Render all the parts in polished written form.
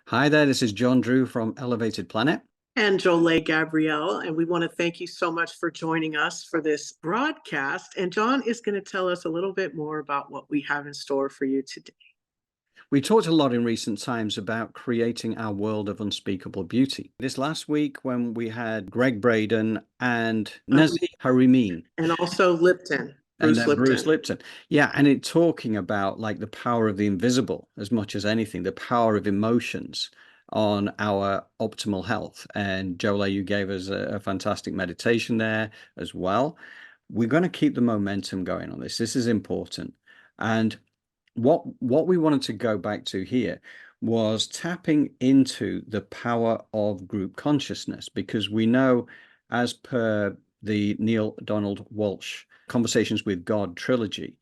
Hi there, this is John Drew from Elevated Planet. And Jolé Gabrielle, and we want to thank you so much for joining us for this broadcast. And John is going to tell us a little bit more about what we have in store for you today. We talked a lot in recent times about creating our world of unspeakable beauty. This last week, when we had Gregg Braden and Nazih Harimin. And also Lipton. Bruce Lipton. Yeah, and it talking about like the power of the invisible as much as anything, the power of emotions on our optimal health. And Jolé, you gave us a fantastic meditation there as well. We're going to keep the momentum going on this. This is important. And what we wanted to go back to here was tapping into the power of group consciousness, because we know, as per the Neil Donald Walsh Conversations with God trilogy,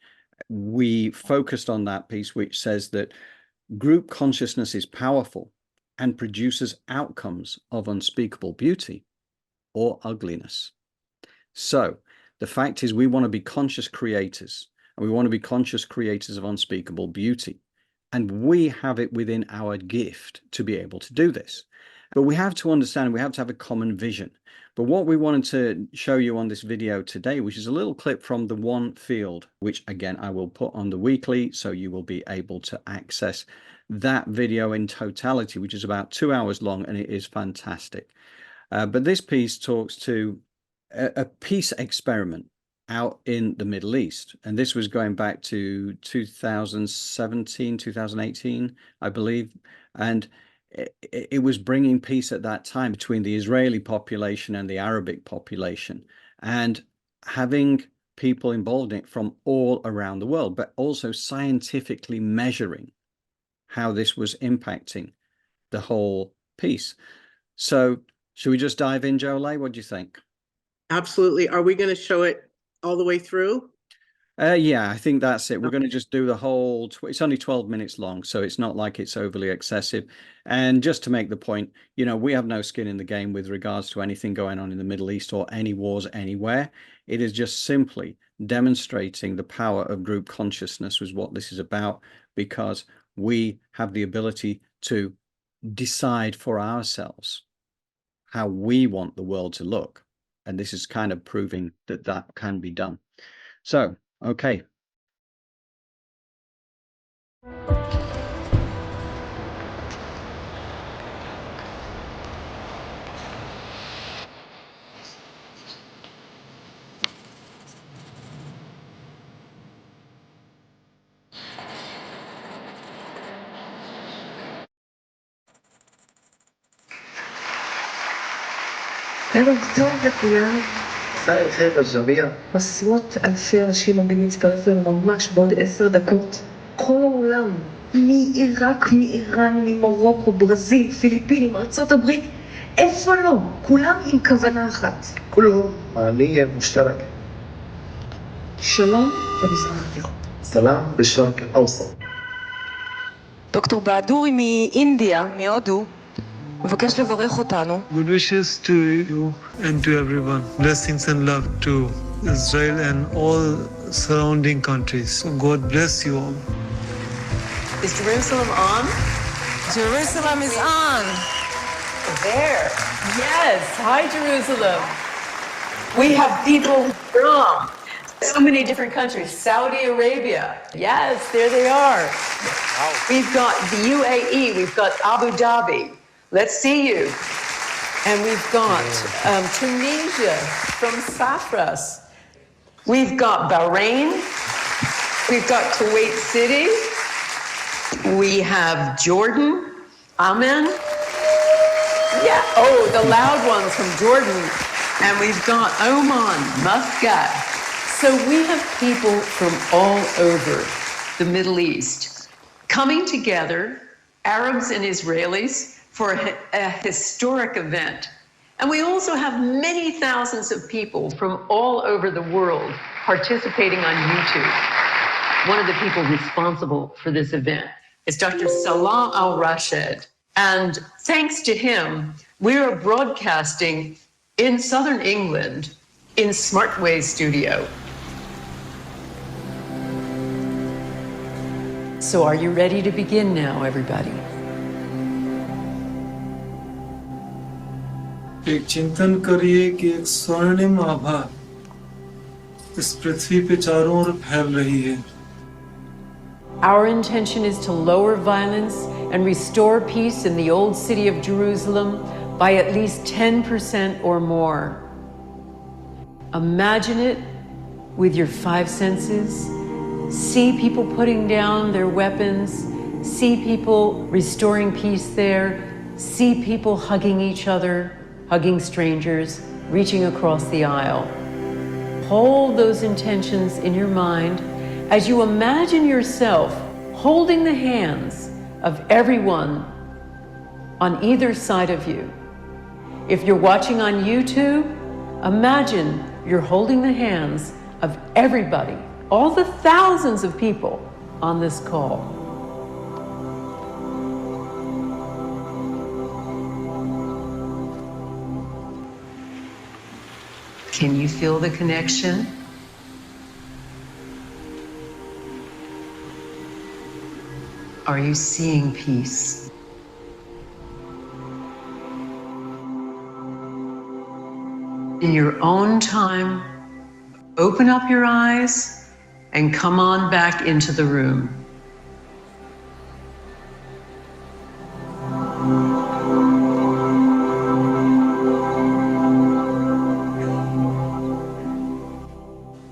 we focused on that piece which says that group consciousness is powerful and produces outcomes of unspeakable beauty or ugliness. So the fact is, we want to be conscious creators, and we want to be conscious creators of unspeakable beauty. And we have it within our gift to be able to do this. But we have to understand, we have to have a common vision. But what we wanted to show you on this video today, which is a little clip from the One Field, which again, I will put on the weekly, so you will be able to access that video in totality, which is about 2 hours long, and it is fantastic. But this piece talks to a peace experiment out in the Middle East. And this was going back to 2017, 2018, I believe. And it was bringing peace at that time between the Israeli population and the Arabic population, and having people involved in it from all around the world, but also scientifically measuring how this was impacting the whole piece. So should we just dive in, Jolé? What do you think? Absolutely. Are we going to show it all the way through? Yeah, I think that's it. We're going to just do the whole, it's only 12 minutes long, so it's not like it's overly excessive. And just to make the point, you know, we have no skin in the game with regards to anything going on in the Middle East or any wars anywhere. It is just simply demonstrating the power of group consciousness was what this is about, because we have the ability to decide for ourselves how we want the world to look. And this is kind of proving that that can be done. So, okay. ערב טוב לכולם. مساء الخير للجميع. עשרות אלפי אנשים עומדים להצטרף אלינו ממש בעוד 10 דקות. כל העולם, מעיראק, מאיראן, ממרוקו, ברזיל, פיליפינים, ארצות הברית, איפה לא? כולם עם כוונה אחת. كلهم مع نية مشتركة. שלום במזרח התיכון. سلام بالشرق الأوسط. דוקטור בהדורי מאינדיה, מהודו, מבקש לברך אותנו. Good wishes to you and to everyone. Blessings and love to Israel and all surrounding countries. God bless you all. Is Jerusalem on? Jerusalem is on. There. Yes. Hi, Jerusalem. We have people from so many different countries. Saudi Arabia. Yes, there they are. Wow. We've got the UAE. We've got Abu Dhabi. Let's see you. And we've got Tunisia from Saffras. We've got Bahrain. We've got Kuwait City. We have Jordan. Amen. Yeah. Oh, the loud ones from Jordan. And we've got Oman, Muscat. So we have people from all over the Middle East coming together, Arabs and Israelis, for a historic event. And we also have many thousands of people from all over the world participating on YouTube. One of the people responsible for this event is Dr. Salah Al-Rashed. And thanks to him, we are broadcasting in Southern England in Smartway Studio. So are you ready to begin now, everybody? एक चिंतन करिए कि एक स्वर्णिम आभा इस पृथ्वी पे चारों ओर फैल रही है. Our intention is to lower violence and restore peace in the old city of Jerusalem by at least 10% or more. Imagine it with your 5 senses. See people putting down their weapons. See people restoring peace there. See people hugging each other, hugging strangers, reaching across the aisle. Hold those intentions in your mind as you imagine yourself holding the hands of everyone on either side of you. If you're watching on YouTube, imagine you're holding the hands of everybody, all the thousands of people on this call. Can you feel the connection? Are you seeing peace? In your own time, open up your eyes and come on back into the room.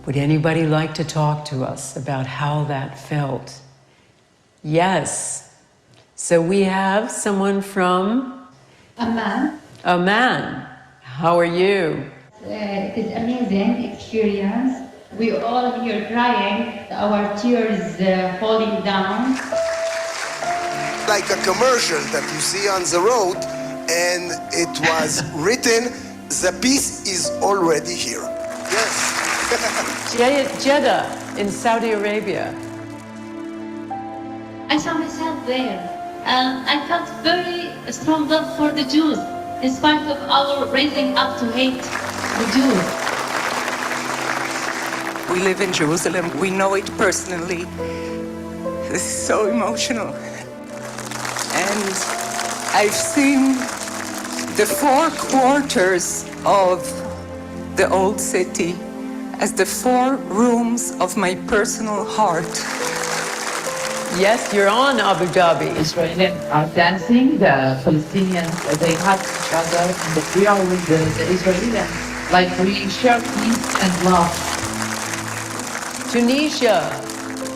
Would anybody like to talk to us about how that felt? Yes. So we have someone from Amman. Oman. How are you? It is amazing experience. We all here crying, our tears falling down. Like a commercial that you see on the road, and it was written, the peace is already here. Yes. Jeddah in Saudi Arabia. I saw myself there, and I felt very strong love for the Jews, in spite of our raising up to hate the Jews. We live in Jerusalem. We know it personally. This is so emotional. And I've seen the 4 quarters of the old city as the 4 rooms of my personal heart. Yes, you're on Abu Dhabi. Israelis are dancing, the Palestinians, they hug each other, and we are with the Israelis. Like we share peace and love. Tunisia.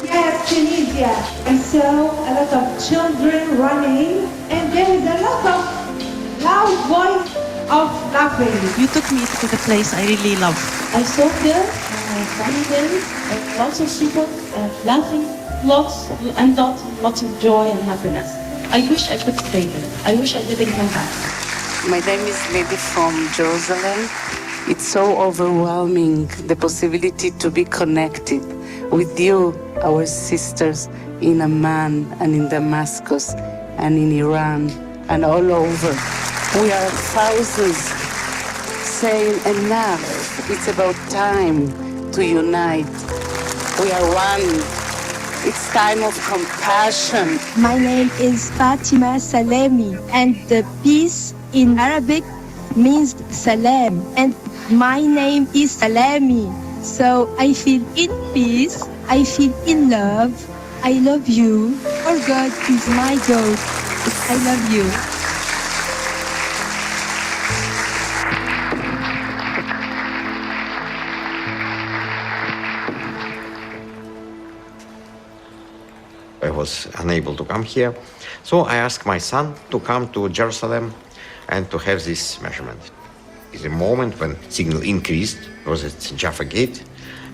Yes, Tunisia. I saw a lot of children running, and there is a lot of loud voice of laughing. You took me to the place I really love. I saw them, families, and lots of people laughing, lots of joy and happiness. I wish I could stay there. I wish I didn't come back. My name is Lady from Jerusalem. It's so overwhelming, the possibility to be connected with you, our sisters in Amman and in Damascus and in Iran and all over. We are thousands saying enough. It's about time to unite. We are one. It's time of compassion. My name is Fatima Salemi, and the peace in Arabic means salam, and my name is Salami. So I feel in peace, I feel in love. I love you. Our God is my God. I love you. I was unable to come here, so I asked my son to come to Jerusalem and to have this measurement. It's a moment when signal increased. It was at Jaffa Gate,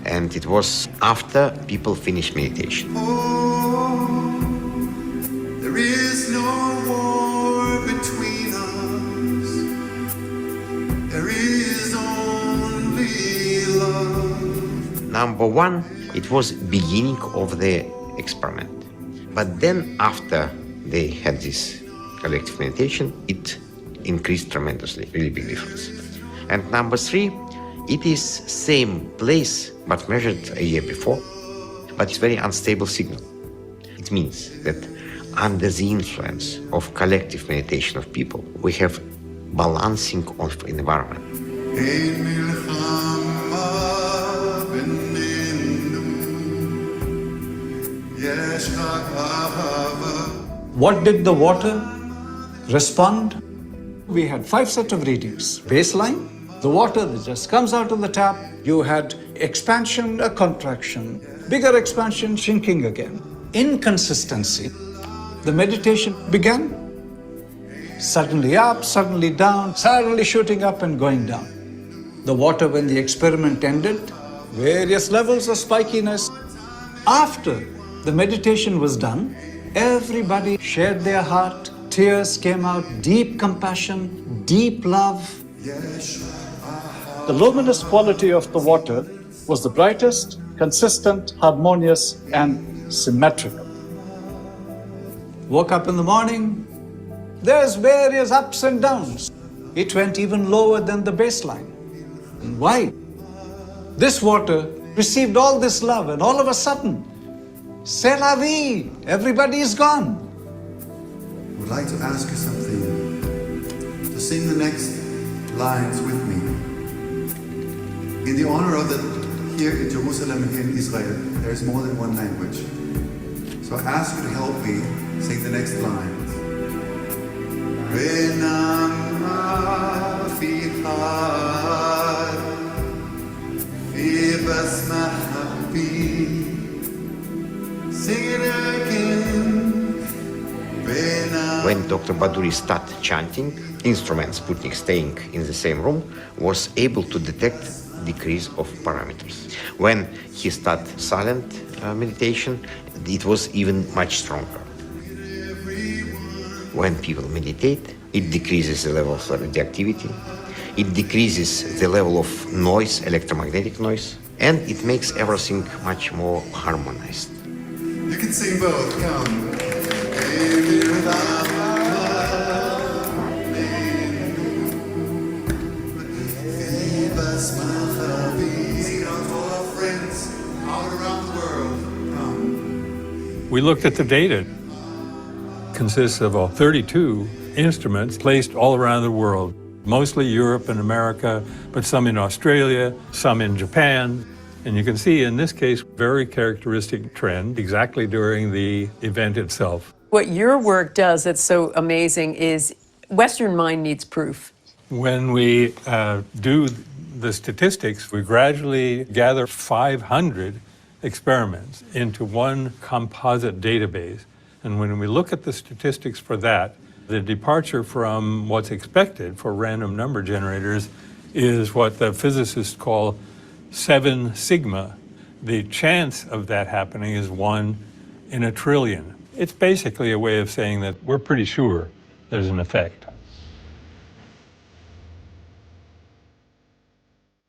and it was after people finished meditation. There is no war between us. There is only love. Number one, it was beginning of the experiment. But then after they had this collective meditation, it increased tremendously, really big difference. And number three, it is same place, but measured a year before, but it's very unstable signal. It means that under the influence of collective meditation of people, we have balancing of environment. What did the water respond? We had 5 sets of readings. Baseline, the water that just comes out of the tap. You had expansion, a contraction, bigger expansion, shrinking again. Inconsistency. The meditation began. Suddenly up, suddenly down, suddenly shooting up and going down. The water, when the experiment ended, various levels of spikiness. After the meditation was done, everybody shared their heart. Tears came out, deep compassion, deep love. The luminous quality of the water was the brightest, consistent, harmonious, and symmetrical. Woke up in the morning, there's various ups and downs. It went even lower than the baseline. And why? This water received all this love, and all of a sudden, c'est la vie, everybody is gone. I would like to ask you something, to sing the next lines with me. In the honor of that, here in Jerusalem, here in Israel, there is more than one language. So I ask you to help me sing the next lines. Sing it again. When Dr. Baduri started chanting, instruments Sputnik staying in the same room was able to detect decrease of parameters. When he started silent meditation, it was even much stronger. When people meditate, it decreases the level of radioactivity, it decreases the level of noise, electromagnetic noise, and it makes everything much more harmonized. You can sing both, come. We looked at the data. It consists of 32 instruments placed all around the world, mostly Europe and America, but some in Australia, some in Japan. And you can see in this case, very characteristic trend exactly during the event itself. What your work does that's so amazing is Western mind needs proof. When we do the statistics, we gradually gather 500 experiments into one composite database. And when we look at the statistics for that, the departure from what's expected for random number generators is what the physicists call 7 sigma. The chance of that happening is 1 in a trillion. It's basically a way of saying that we're pretty sure there's an effect.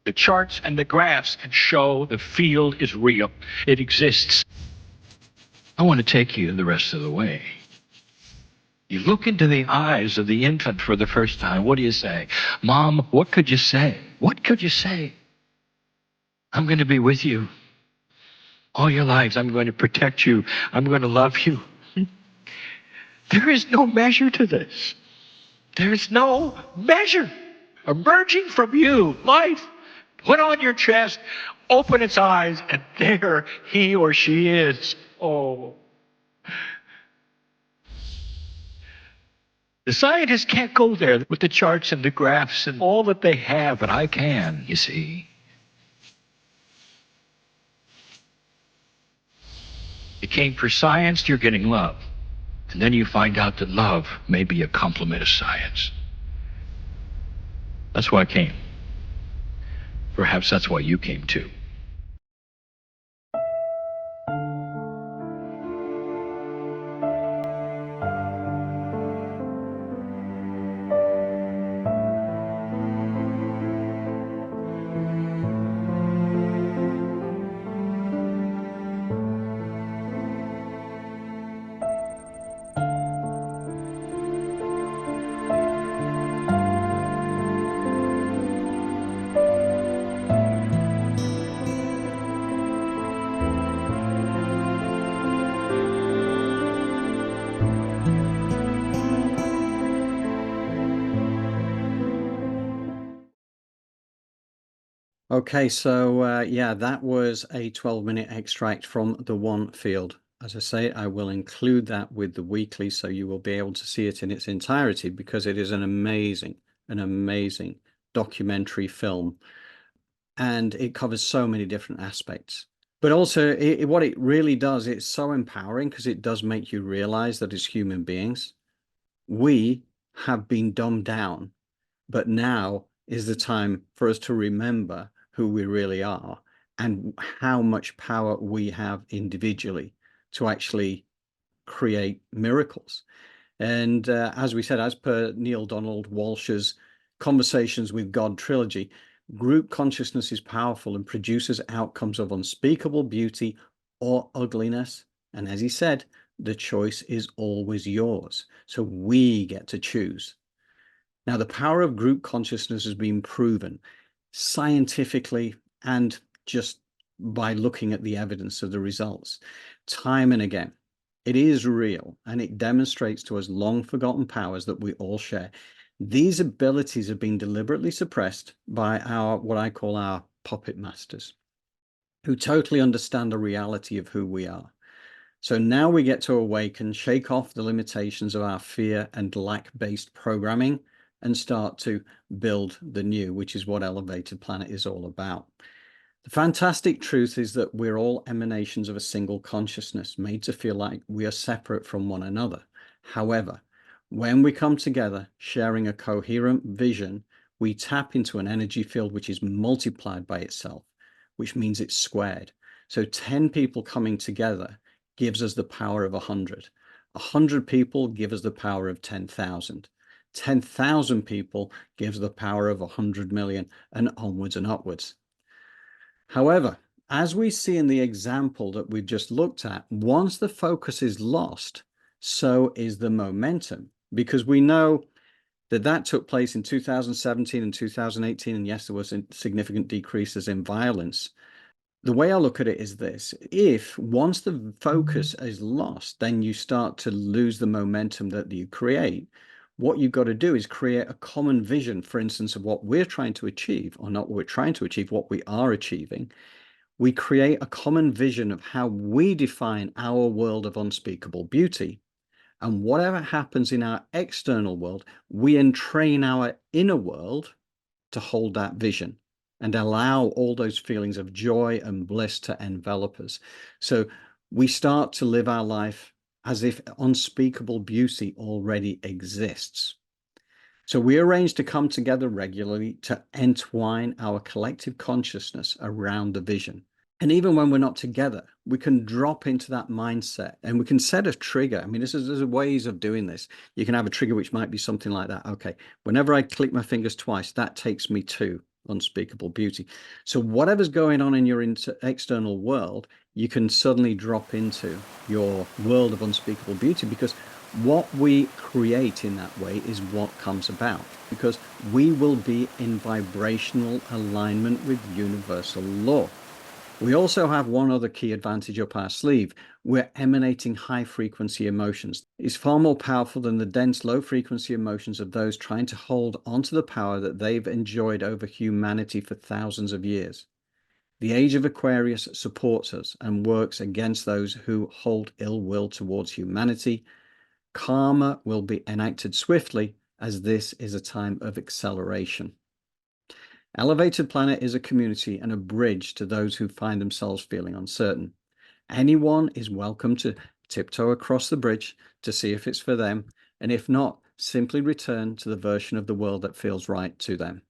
The charts and the graphs can show the field is real. It exists. I want to take you the rest of the way. You look into the eyes of the infant for the first time. What do you say? Mom, what could you say? What could you say? I'm going to be with you all your lives. I'm going to protect you. I'm going to love you. There is no measure to this. There is no measure. Emerging from you, life, put on your chest, open its eyes, and there he or she is. Oh. The scientists can't go there with the charts and the graphs and all that they have, but I can, you see. You came for science, you're getting love. And then you find out that love may be a complement of science. That's why I came. Perhaps that's why you came too. Okay, so yeah, that was a 12-minute extract from the one field. As I say, I will include that with the weekly, so you will be able to see it in its entirety, because it is an amazing documentary film, and it covers so many different aspects. But also, what it really does, it's so empowering, because it does make you realize that as human beings, we have been dumbed down, but now is the time for us to remember who we really are and how much power we have individually to actually create miracles. And as we said, as per Neil Donald Walsh's Conversations with God trilogy, group consciousness is powerful and produces outcomes of unspeakable beauty or ugliness. And as he said, the choice is always yours. So we get to choose. Now, the power of group consciousness has been proven scientifically and just by looking at the evidence of the results time and again. It is real, and it demonstrates to us long forgotten powers that we all share. These abilities have been deliberately suppressed by what I call our puppet masters, who totally understand the reality of who we are. So now we get to awaken, shake off the limitations of our fear and lack-based programming, and start to build the new, which is what Elevated Planet is all about. The fantastic truth is that we're all emanations of a single consciousness, made to feel like we are separate from one another. However, when we come together, sharing a coherent vision, we tap into an energy field which is multiplied by itself, which means it's squared. So 10 people coming together gives us the power of 100. 100 people give us the power of 10,000. 10,000 people gives the power of 100 million, and onwards and upwards. However, as we see in the example that we've just looked at, once the focus is lost, so is the momentum, because we know that took place in 2017 and 2018, and yes, there was significant decreases in violence. The way I look at it is this: if once the focus is lost, then you start to lose the momentum that you create. What you've got to do is create a common vision, for instance, of what we're trying to achieve, or not what we're trying to achieve, what we are achieving. We create a common vision of how we define our world of unspeakable beauty. And whatever happens in our external world, we entrain our inner world to hold that vision and allow all those feelings of joy and bliss to envelop us. So we start to live our life as if unspeakable beauty already exists. So we arrange to come together regularly to entwine our collective consciousness around the vision. And even when we're not together, we can drop into that mindset and we can set a trigger. I mean, there's ways of doing this. You can have a trigger which might be something like that. Okay, whenever I click my fingers twice, that takes me to unspeakable beauty. So whatever's going on in your external world, you can suddenly drop into your world of unspeakable beauty, because what we create in that way is what comes about, because we will be in vibrational alignment with universal law. We also have one other key advantage up our sleeve. We're emanating high frequency emotions. It's far more powerful than the dense low frequency emotions of those trying to hold onto the power that they've enjoyed over humanity for thousands of years. The age of Aquarius supports us and works against those who hold ill will towards humanity. Karma will be enacted swiftly, as this is a time of acceleration. Elevated Planet is a community and a bridge to those who find themselves feeling uncertain. Anyone is welcome to tiptoe across the bridge to see if it's for them, and if not, simply return to the version of the world that feels right to them.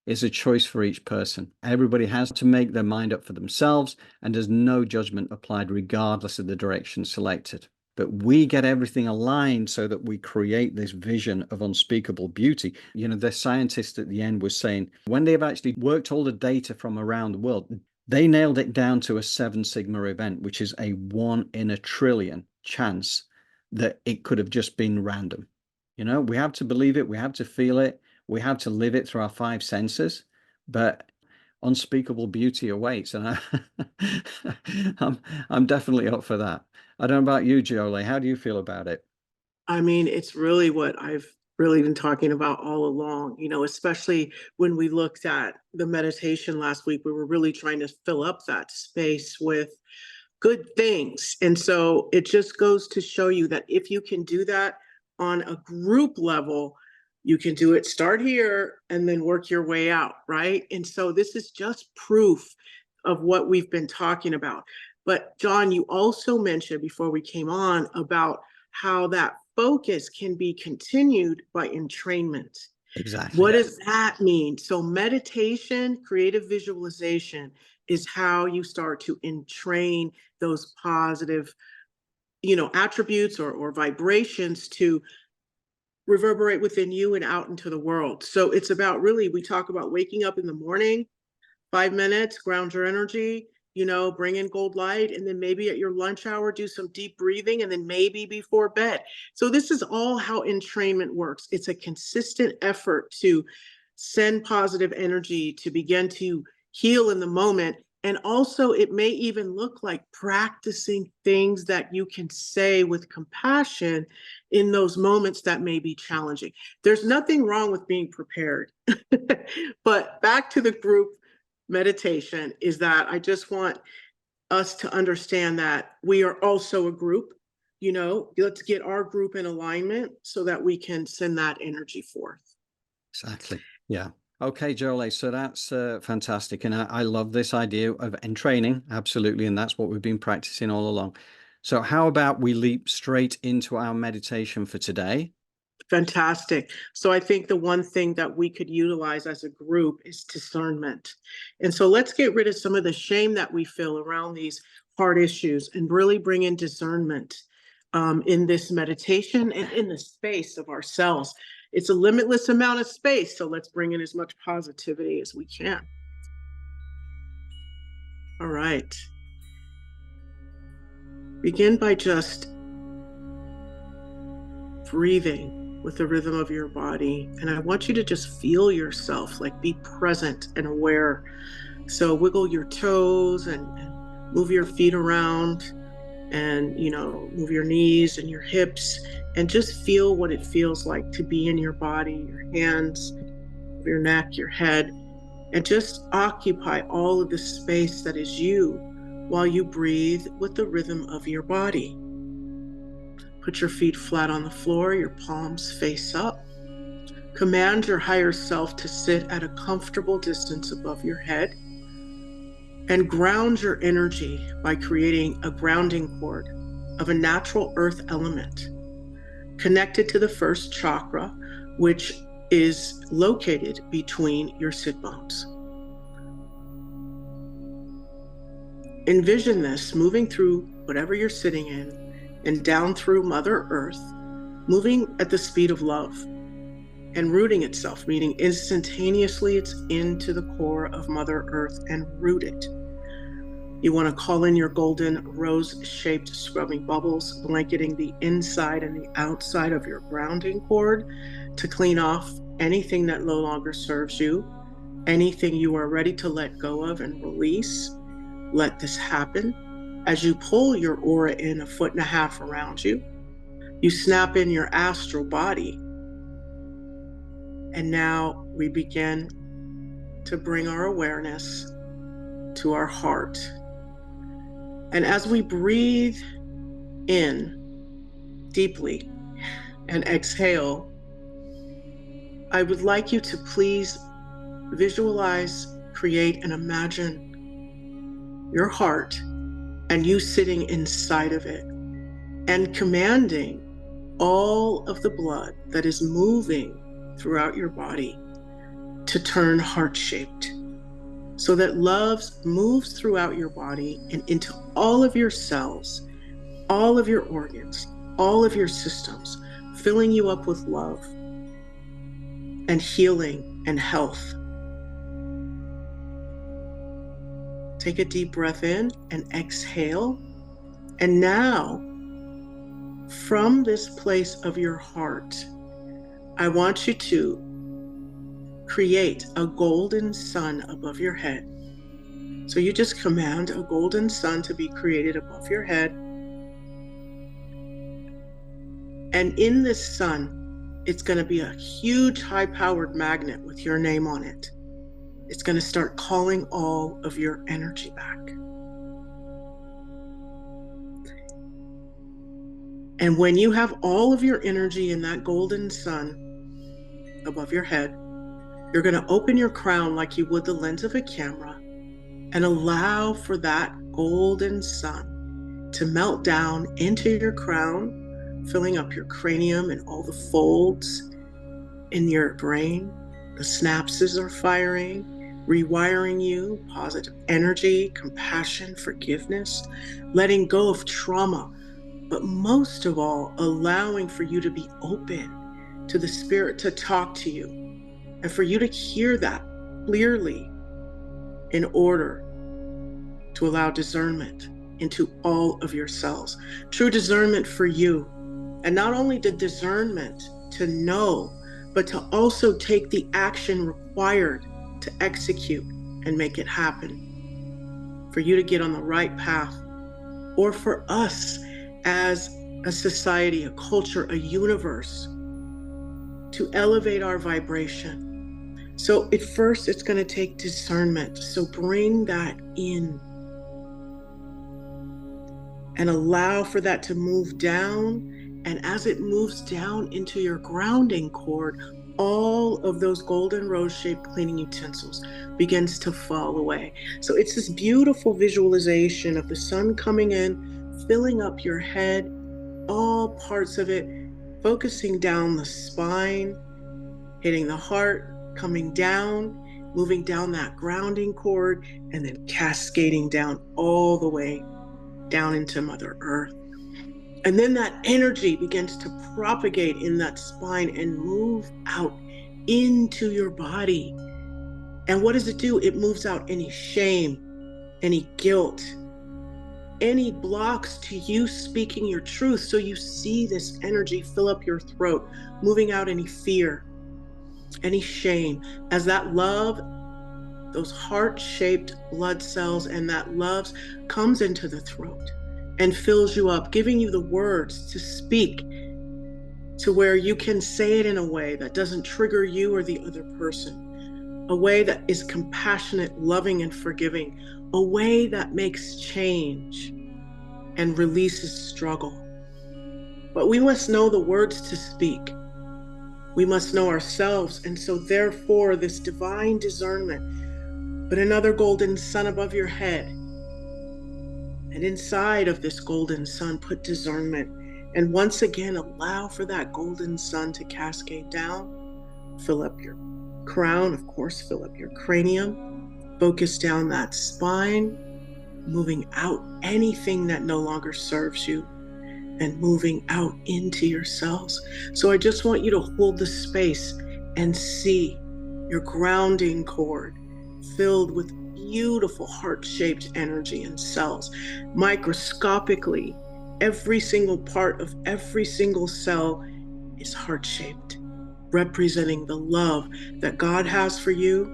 It's a choice for each person. Everybody has to make their mind up for themselves, and there's no judgment applied regardless of the direction selected. But we get everything aligned so that we create this vision of unspeakable beauty. You know, the scientist at the end was saying, when they've actually worked all the data from around the world, they nailed it down to a 7 sigma event, which is a 1 in a trillion chance that it could have just been random. You know, we have to believe it, we have to feel it, we have to live it through our 5 senses, but unspeakable beauty awaits, and I'm definitely up for that. I don't know about you, Jolé. How do you feel about it? I mean, it's really what I've really been talking about all along, you know, especially when we looked at the meditation last week, we were really trying to fill up that space with good things. And so it just goes to show you that if you can do that on a group level, you can do it, start here and then work your way out, right? And so this is just proof of what we've been talking about. But John, you also mentioned before we came on about how that focus can be continued by entrainment. Exactly. What does that mean? So meditation, creative visualization is how you start to entrain those positive, you know, attributes or vibrations to reverberate within you and out into the world. So it's about really, we talk about waking up in the morning, 5 minutes, ground your energy, you know, bring in gold light, and then maybe at your lunch hour, do some deep breathing, and then maybe before bed. So this is all how entrainment works. It's a consistent effort to send positive energy, to begin to heal in the moment. And also it may even look like practicing things that you can say with compassion in those moments that may be challenging. There's nothing wrong with being prepared. But back to the group meditation is that I just want us to understand that we are also a group, you know, let's get our group in alignment so that we can send that energy forth. Exactly. Yeah. Okay, Jolé, so that's fantastic. And I love this idea of entraining, absolutely. And that's what we've been practicing all along. So how about we leap straight into our meditation for today? Fantastic. So I think the one thing that we could utilize as a group is discernment. And so let's get rid of some of the shame that we feel around these hard issues and really bring in discernment in this meditation and in the space of ourselves. It's a limitless amount of space, so let's bring in as much positivity as we can. All right. Begin by just breathing with the rhythm of your body. And I want you to just feel yourself, like be present and aware. So wiggle your toes and move your feet around and, you know, move your knees and your hips and just feel what it feels like to be in your body, your hands, your neck, your head, and just occupy all of the space that is you while you breathe with the rhythm of your body. Put your feet flat on the floor, your palms face up. Command your higher self to sit at a comfortable distance above your head. And ground your energy by creating a grounding cord of a natural earth element connected to the first chakra, which is located between your sit bones. Envision this moving through whatever you're sitting in and down through Mother Earth, moving at the speed of love and rooting itself, meaning instantaneously it's into the core of Mother Earth and rooted. You want to call in your golden rose-shaped scrubbing bubbles, blanketing the inside and the outside of your grounding cord to clean off anything that no longer serves you, anything you are ready to let go of and release. Let this happen. As you pull your aura in 1.5 feet around you, you snap in your astral body. And now we begin to bring our awareness to our heart. And as we breathe in deeply and exhale, I would like you to please visualize, create, and imagine your heart and you sitting inside of it and commanding all of the blood that is moving throughout your body to turn heart-shaped, so that love moves throughout your body and into all of your cells, all of your organs, all of your systems, filling you up with love and healing and health. Take a deep breath in and exhale. And now, from this place of your heart, I want you to create a golden sun above your head. So you just command a golden sun to be created above your head. And in this sun it's going to be a huge high-powered magnet with your name on it. It's going to start calling all of your energy back. And when you have all of your energy in that golden sun above your head, you're going to open your crown like you would the lens of a camera and allow for that golden sun to melt down into your crown, filling up your cranium and all the folds in your brain. The synapses are firing, rewiring you, positive energy, compassion, forgiveness, letting go of trauma, but most of all, allowing for you to be open to the spirit to talk to you and for you to hear that clearly in order to allow discernment into all of your cells. True discernment for you. And not only the discernment to know, but to also take the action required to execute and make it happen. For you to get on the right path, or for us as a society, a culture, a universe, to elevate our vibration. So at first it's going to take discernment. So bring that in and allow for that to move down. And as it moves down into your grounding cord, all of those golden rose-shaped cleaning utensils begins to fall away. So it's this beautiful visualization of the sun coming in, filling up your head, all parts of it, focusing down the spine, hitting the heart, coming down, moving down that grounding cord, and then cascading down all the way down into Mother Earth. And then that energy begins to propagate in that spine and move out into your body. And what does it do? It moves out any shame, any guilt, any blocks to you speaking your truth. So you see this energy fill up your throat, moving out any fear, any shame. As that love, those heart-shaped blood cells and that love comes into the throat and fills you up, giving you the words to speak to where you can say it in a way that doesn't trigger you or the other person, a way that is compassionate, loving, and forgiving, a way that makes change and releases struggle. But we must know the words to speak. We must know ourselves, and so therefore this divine discernment, but another golden sun above your head. And inside of this golden sun, put discernment. And once again, allow for that golden sun to cascade down, fill up your crown, of course, fill up your cranium, focus down that spine, moving out anything that no longer serves you and moving out into your cells. So I just want you to hold the space and see your grounding cord filled with beautiful heart-shaped energy and cells. Microscopically, every single part of every single cell is heart-shaped, representing the love that God has for you,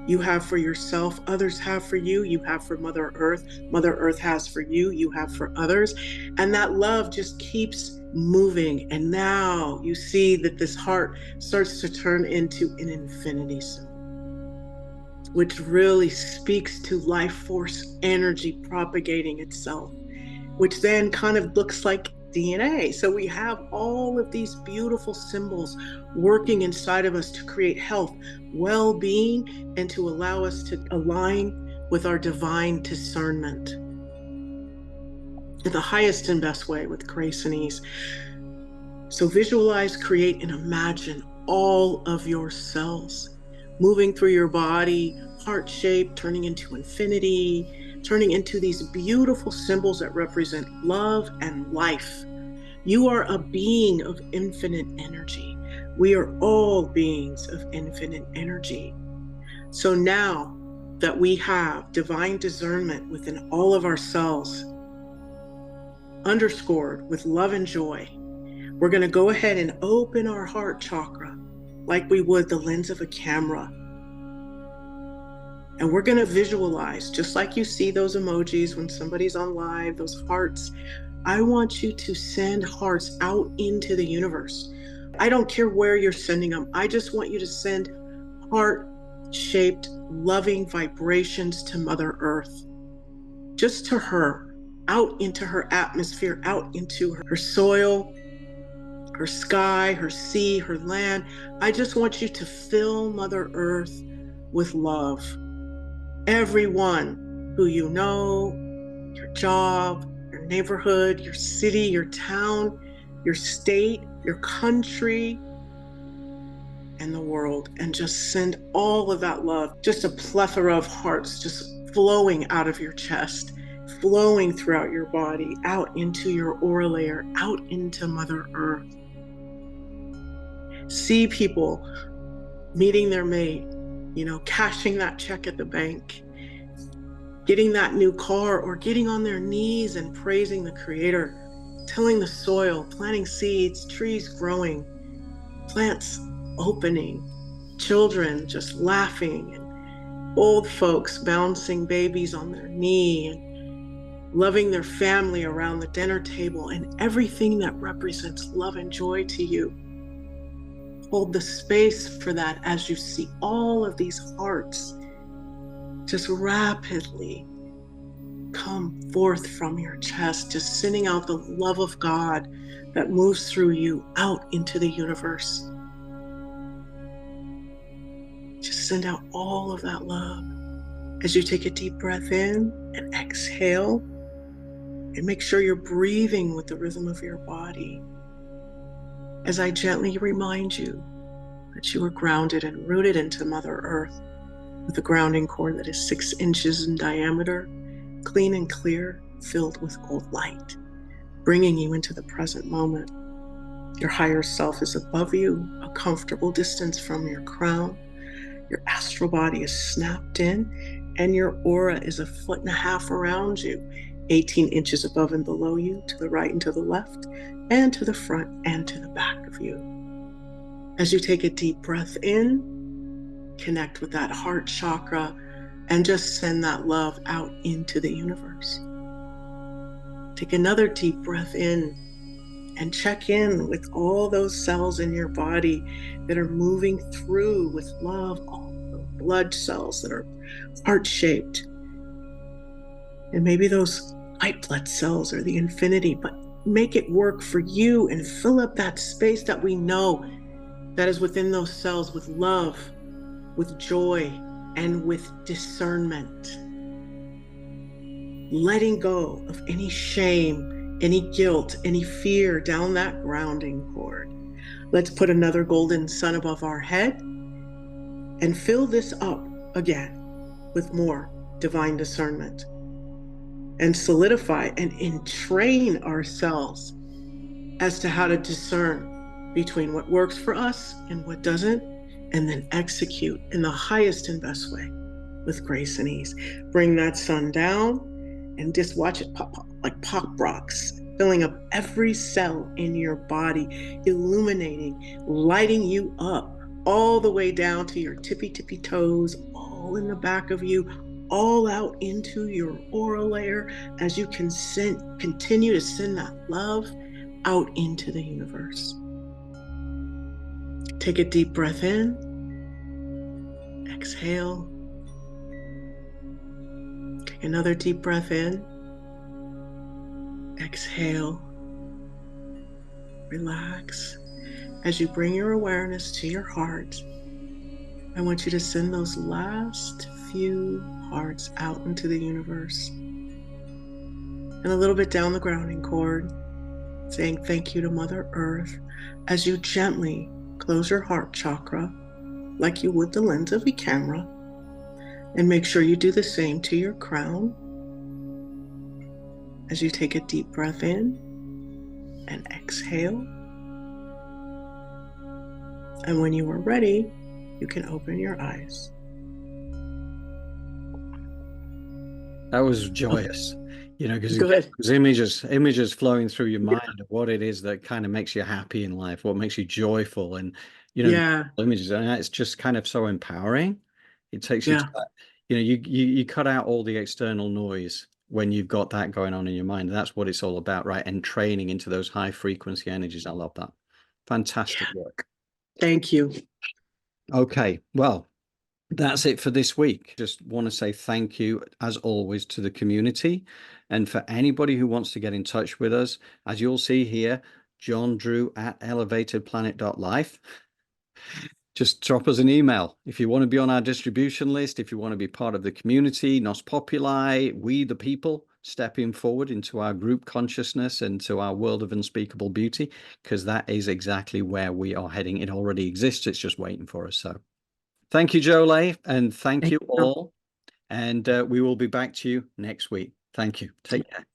you have for yourself, others have for you, you have for Mother Earth has for you, you have for others. And that love just keeps moving. And now you see that this heart starts to turn into an infinity symbol, which really speaks to life force energy propagating itself, which then kind of looks like DNA. So we have all of these beautiful symbols working inside of us to create health, well-being, and to allow us to align with our divine discernment in the highest and best way with grace and ease. So visualize, create, and imagine all of your cells moving through your body, heart-shaped, turning into infinity, turning into these beautiful symbols that represent love and life. You are a being of infinite energy. We are all beings of infinite energy. So now that we have divine discernment within all of our cells, underscored with love and joy, we're going to go ahead and open our heart chakra like we would the lens of a camera. And we're going to visualize, just like you see those emojis when somebody's on live, those hearts. I want you to send hearts out into the universe. I don't care where you're sending them. I just want you to send heart-shaped, loving vibrations to Mother Earth, just to her, out into her atmosphere, out into her soil, her sky, her sea, her land. I just want you to fill Mother Earth with love. Everyone who you know, your job, your neighborhood, your city, your town, your state, your country, and the world, and just send all of that love, just a plethora of hearts just flowing out of your chest, flowing throughout your body, out into your aura layer, out into Mother Earth. See people meeting their mate, cashing that check at the bank, getting that new car, or getting on their knees and praising the Creator, tilling the soil, planting seeds, trees growing, plants opening, children just laughing, and old folks bouncing babies on their knee, and loving their family around the dinner table, and everything that represents love and joy to you. Hold the space for that as you see all of these hearts just rapidly come forth from your chest, just sending out the love of God that moves through you out into the universe. Just send out all of that love as you take a deep breath in and exhale, and make sure you're breathing with the rhythm of your body. As I gently remind you that you are grounded and rooted into Mother Earth with a grounding cord that is 6 inches in diameter, clean and clear, filled with gold light, bringing you into the present moment. Your higher self is above you, a comfortable distance from your crown. Your astral body is snapped in, and your aura is 1.5 feet around you, 18 inches above and below you, to the right and to the left, and to the front and to the back of you. As you take a deep breath in, connect with that heart chakra and just send that love out into the universe. Take another deep breath in and check in with all those cells in your body that are moving through with love, all the blood cells that are heart-shaped. And maybe those white blood cells are the infinity, but make it work for you and fill up that space that we know that is within those cells with love, with joy, and with discernment. Letting go of any shame, any guilt, any fear down that grounding cord. Let's put another golden sun above our head and fill this up again with more divine discernment, and solidify and entrain ourselves as to how to discern between what works for us and what doesn't, and then execute in the highest and best way with grace and ease. Bring that sun down and just watch it pop like pop rocks, filling up every cell in your body, illuminating, lighting you up all the way down to your tippy toes, all in the back of you, all out into your aura layer as you continue to send that love out into the universe. Take a deep breath in, exhale. Take another deep breath in, exhale. Relax. As you bring your awareness to your heart, I want you to send those last few hearts out into the universe. And a little bit down the grounding cord, saying thank you to Mother Earth as you gently close your heart chakra like you would the lens of a camera, and make sure you do the same to your crown as you take a deep breath in and exhale. And when you are ready, you can open your eyes. That was joyous, because Good. images flowing through your mind of what it is that kind of makes you happy in life, what makes you joyful, and Yeah. images, and it's just kind of so empowering. It takes you Yeah. to that, you cut out all the external noise when you've got that going on in your mind. And that's what it's all about, right? And training into those high frequency energies. I love that. Fantastic work. Thank you. Okay, well, that's it for this week. Just want to say thank you, as always, to the community. And for anybody who wants to get in touch with us, as you'll see here, John Drew at elevatedplanet.life. Just drop us an email. If you want to be on our distribution list, if you want to be part of the community, Nos Populi, we the people, stepping forward into our group consciousness and to our world of unspeakable beauty, because that is exactly where we are heading. It already exists. It's just waiting for us. So thank you, Jolé, and thank you all. And we will be back to you next week. Thank you. Take care.